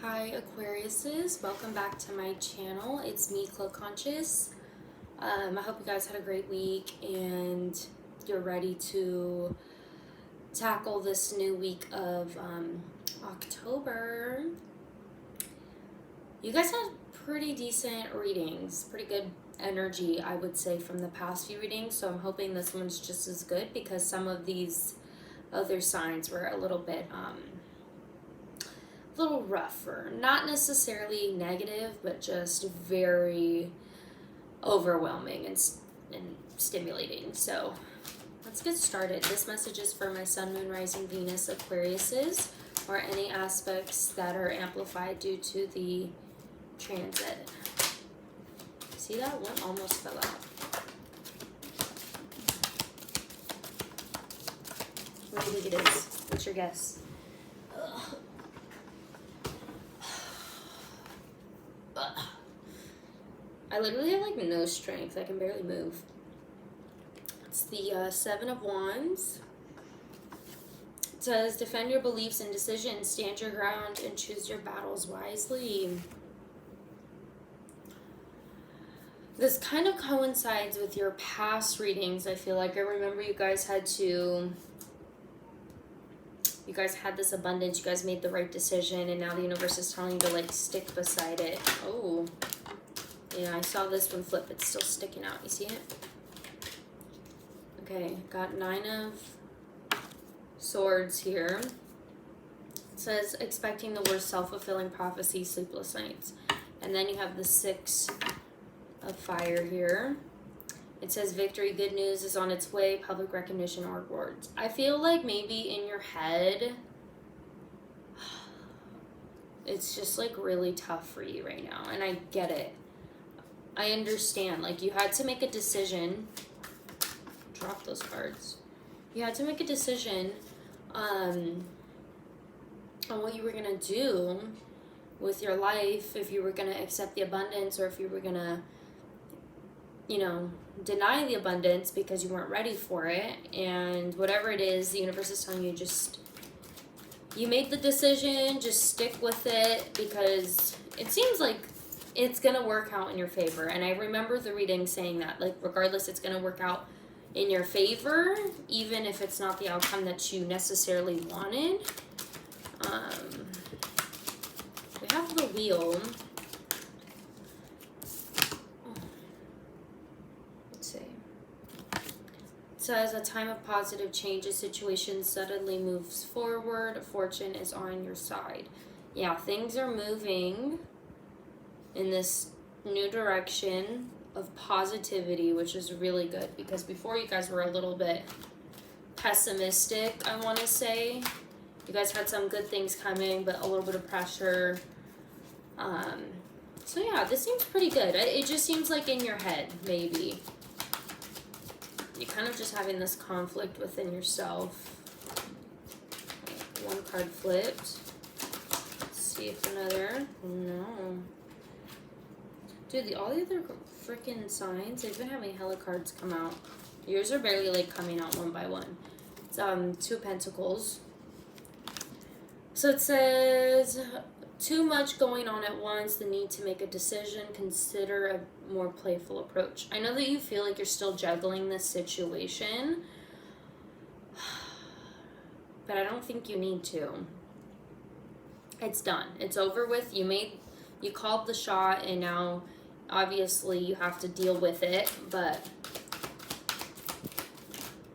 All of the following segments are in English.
Hi Aquariuses, welcome back to my channel. It's me, Clo Conscious. I hope you guys had a great week and you're ready to tackle this new week of October. You guys had pretty decent readings, pretty good energy, I would say, from the past few readings, so I'm hoping this one's just as good because some of these other signs were a little bit rougher, not necessarily negative, but just very overwhelming and stimulating. So let's get started. This message is for my Sun, Moon, Rising, Venus, Aquariuses, or any aspects that are amplified due to the transit. See that? One almost fell out. What do you think it is? What's your guess? I literally have like no strength. I can barely move. It's the Seven of Wands. It says, defend your beliefs and decisions, stand your ground, and choose your battles wisely. This kind of coincides with your past readings, I feel like. I remember you guys had this abundance, you guys made the right decision, and now the universe is telling you to like stick beside it. Oh. Yeah, I saw this one flip. It's still sticking out. You see it? Okay, got 9 of Swords here. It says, expecting the worst, self-fulfilling prophecy, sleepless nights. And then you have the 6 of Fire here. It says, victory, good news is on its way, public recognition or rewards. I feel like maybe in your head, it's just like really tough for you right now. And I get it. I understand, like you had to make a decision. Drop those cards. You had to make a decision on what you were gonna do with your life, if you were gonna accept the abundance or if you were gonna, you know, deny the abundance because you weren't ready for it. And whatever it is, the universe is telling you, just, you made the decision, just stick with it, because it seems like it's going to work out in your favor. And I remember the reading saying that, like, regardless, it's going to work out in your favor, even if it's not the outcome that you necessarily wanted. We have the Wheel. Let's see. It says, a time of positive change, a situation suddenly moves forward, fortune is on your side. Yeah, things are moving in this new direction of positivity, which is really good, because before you guys were a little bit pessimistic, I want to say. You guys had some good things coming, but a little bit of pressure. So yeah, this seems pretty good. It just seems like in your head, maybe. You're kind of just having this conflict within yourself. One card flipped. Let's see if another. No. Dude, all the other freaking signs, they've been having hella cards come out. Yours are barely like coming out one by one. It's 2 of Pentacles. So it says, too much going on at once, the need to make a decision, consider a more playful approach. I know that you feel like you're still juggling this situation, but I don't think you need to. It's done. It's over with. You called the shot, and now obviously you have to deal with it, but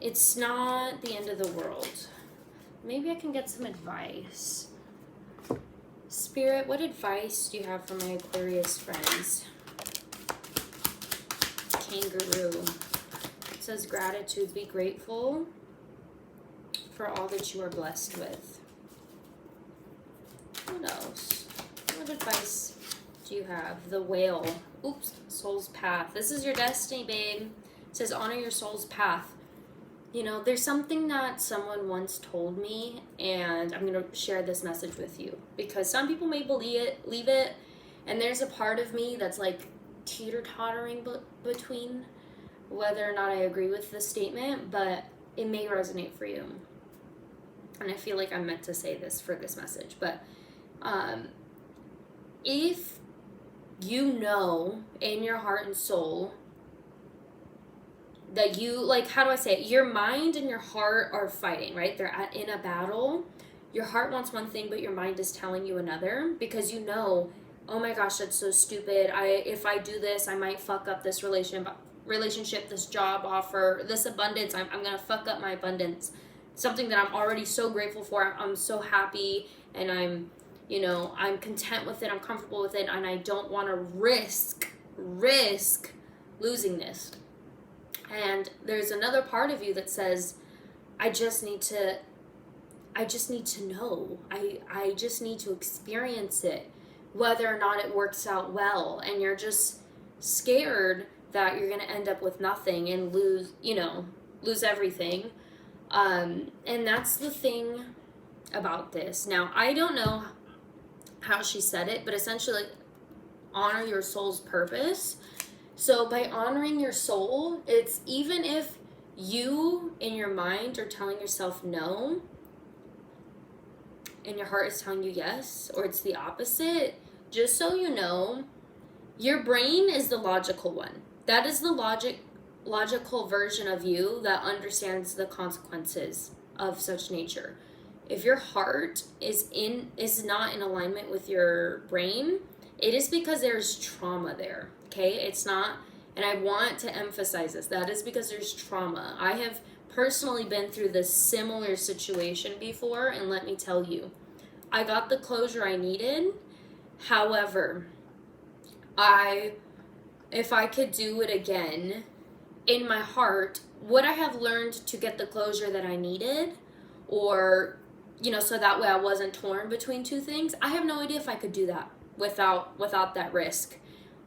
it's not the end of the world. Maybe I can get some advice. Spirit, what advice do you have for my Aquarius friends? Kangaroo. It says, gratitude, be grateful for all that you are blessed with. What else? What advice do you have? The Whale. Oops, soul's path. This is your destiny, babe. It says, honor your soul's path. You know, there's something that someone once told me, and I'm going to share this message with you, because some people may believe it, and there's a part of me that's like teeter-tottering between whether or not I agree with the statement, but it may resonate for you. And I feel like I'm meant to say this for this message, but if you know in your heart and soul that you, like, how do I say it? Your mind and your heart are fighting, right? They're in a battle. Your heart wants one thing, but your mind is telling you another, because you know, oh my gosh, that's so stupid. If I do this, I might fuck up this relationship, this job offer, this abundance. I'm going to fuck up my abundance. Something that I'm already so grateful for. I'm so happy, and I'm content with it. I'm comfortable with it, and I don't want to risk losing this. And there's another part of you that says, I just need to know. I just need to experience it, whether or not it works out well. And you're just scared that you're going to end up with nothing and lose everything. And that's the thing about this. Now, I don't know how she said it, but essentially, honor your soul's purpose. So by honoring your soul, it's even if you in your mind are telling yourself no, and your heart is telling you yes, or it's the opposite, just so you know, your brain is the logical one. That is the logical version of you that understands the consequences of such nature. If your heart is not in alignment with your brain, it is because there's trauma there. Okay, it's not, and I want to emphasize this, that is because there's trauma. I have personally been through this similar situation before, and let me tell you, I got the closure I needed. However, if I could do it again, in my heart, would I have learned to get the closure that I needed? Or, so that way I wasn't torn between two things? I have no idea if I could do that without that risk.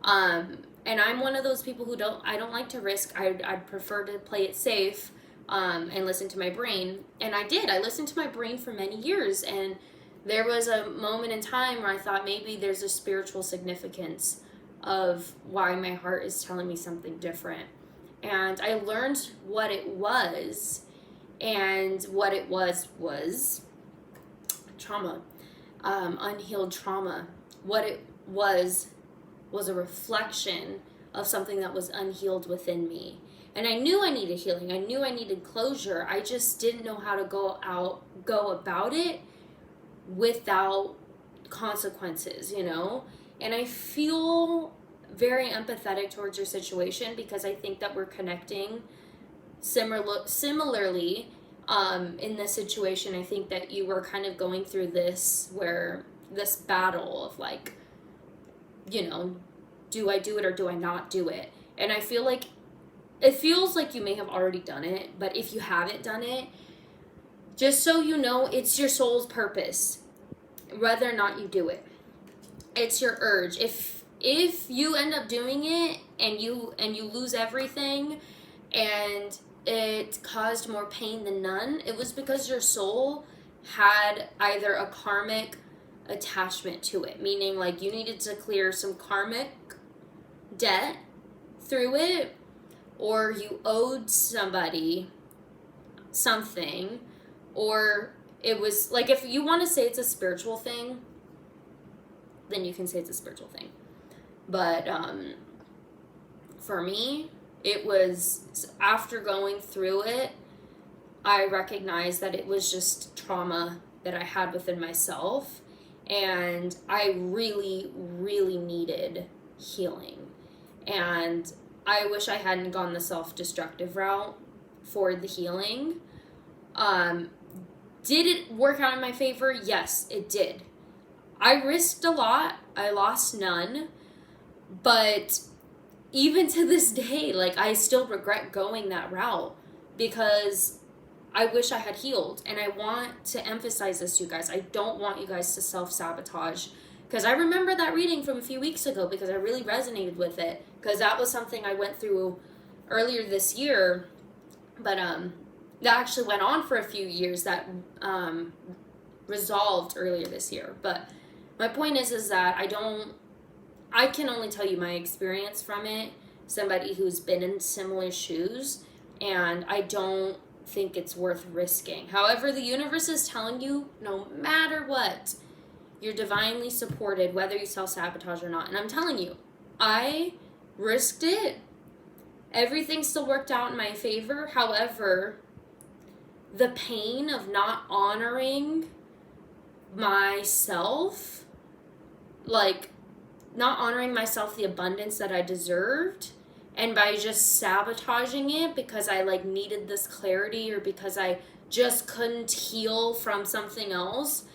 And I'm one of those people I don't like to risk. I'd prefer to play it safe, and listen to my brain. And I listened to my brain for many years, and there was a moment in time where I thought maybe there's a spiritual significance of why my heart is telling me something different. And I learned what it was, and what it was trauma, unhealed trauma. What it was a reflection of something that was unhealed within me. And I knew I needed healing. I knew I needed closure. I just didn't know how to go about it without consequences, And I feel very empathetic towards your situation, because I think that we're connecting similarly in this situation. I think that you were kind of going through this battle of like, do I do it or do I not do it? And I feel like it feels like you may have already done it, but if you haven't done it, just so you know, it's your soul's purpose, whether or not you do it. It's your urge. If you end up doing it and you lose everything and it caused more pain than none, it was because your soul had either a karmic attachment to it, meaning like you needed to clear some karmic debt through it, or you owed somebody something, or it was like, if you want to say it's a spiritual thing, then you can say it's a spiritual thing. But for me, it was, after going through it, I recognized that it was just trauma that I had within myself, and I really, really needed healing. And I wish I hadn't gone the self-destructive route for the healing. Did it work out in my favor? Yes, it did. I risked a lot. I lost none. But even to this day, like, I still regret going that route, because I wish I had healed. And I want to emphasize this, you guys. I don't want you guys to self-sabotage, because I remember that reading from a few weeks ago, because I really resonated with it, because that was something I went through earlier this year. But that actually went on for a few years, that resolved earlier this year. But my point is that I can only tell you my experience from it, somebody who's been in similar shoes, and I don't think it's worth risking. However, the universe is telling you, no matter what, You're divinely supported, whether you self-sabotage or not. And I'm telling you, I risked it. Everything still worked out in my favor. However, the pain of not honoring myself, like not honoring myself the abundance that I deserved, and by just sabotaging it because I like needed this clarity or because I just couldn't heal from something else,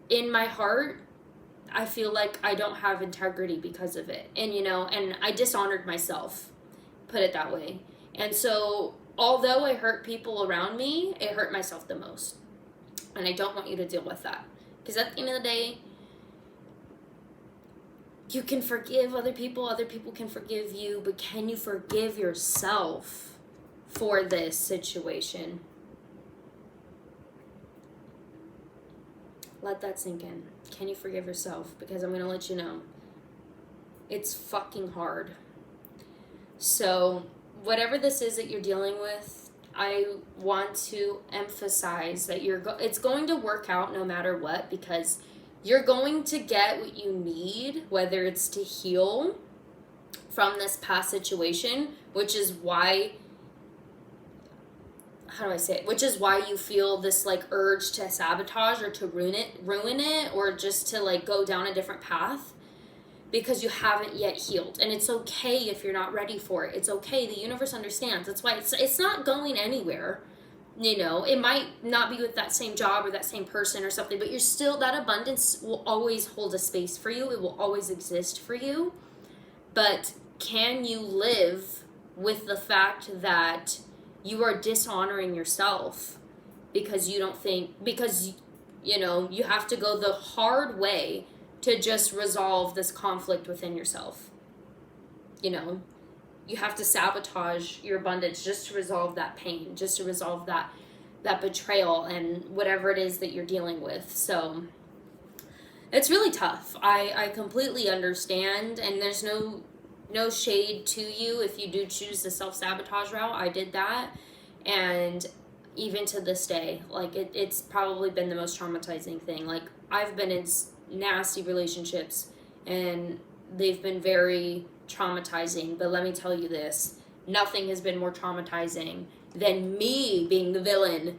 in my heart, I feel like I don't have integrity because of it. And, you know, and I dishonored myself, put it that way. And so, although I hurt people around me, it hurt myself the most. And I don't want you to deal with that. Because at the end of the day, you can forgive other people can forgive you, but can you forgive yourself for this situation? Let that sink in. Can you forgive yourself? Because I'm going to let you know, it's fucking hard. So, whatever this is that you're dealing with, I want to emphasize that it's going to work out no matter what, because you're going to get what you need, whether it's to heal from this past situation, which is why, how do I say it? Which is why you feel this like urge to sabotage or to ruin it, or just to like go down a different path, because you haven't yet healed. And it's okay if you're not ready for it. It's okay. The universe understands. That's why it's not going anywhere. You know, it might not be with that same job or that same person or something, but you're still, that abundance will always hold a space for you. It will always exist for you. But can you live with the fact that you are dishonoring yourself because you don't think, because, you know, you have to go the hard way to just resolve this conflict within yourself? You know, you have to sabotage your abundance just to resolve that pain, just to resolve that betrayal and whatever it is that you're dealing with. So it's really tough. I completely understand, and there's no shade to you if you do choose the self-sabotage route. I did that, and even to this day, like it's probably been the most traumatizing thing. Like, I've been in nasty relationships and they've been very traumatizing, but let me tell you this, nothing has been more traumatizing than me being the villain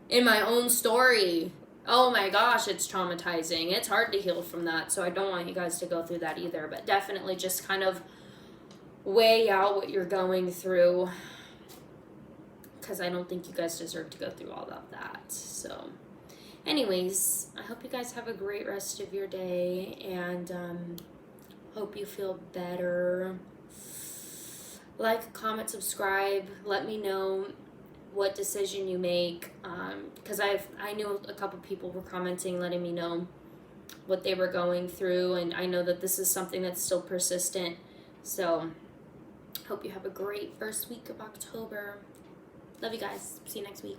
in my own story. Oh my gosh, it's traumatizing. It's hard to heal from that, so I don't want you guys to go through that either, but definitely just kind of weigh out what you're going through, because I don't think you guys deserve to go through all of that. So anyways, I hope you guys have a great rest of your day, and hope you feel better. Like, comment, subscribe. Let me know what decision you make, because I knew a couple people were commenting, letting me know what they were going through, and I know that this is something that's still persistent. So hope you have a great first week of October. Love you guys. See you next week.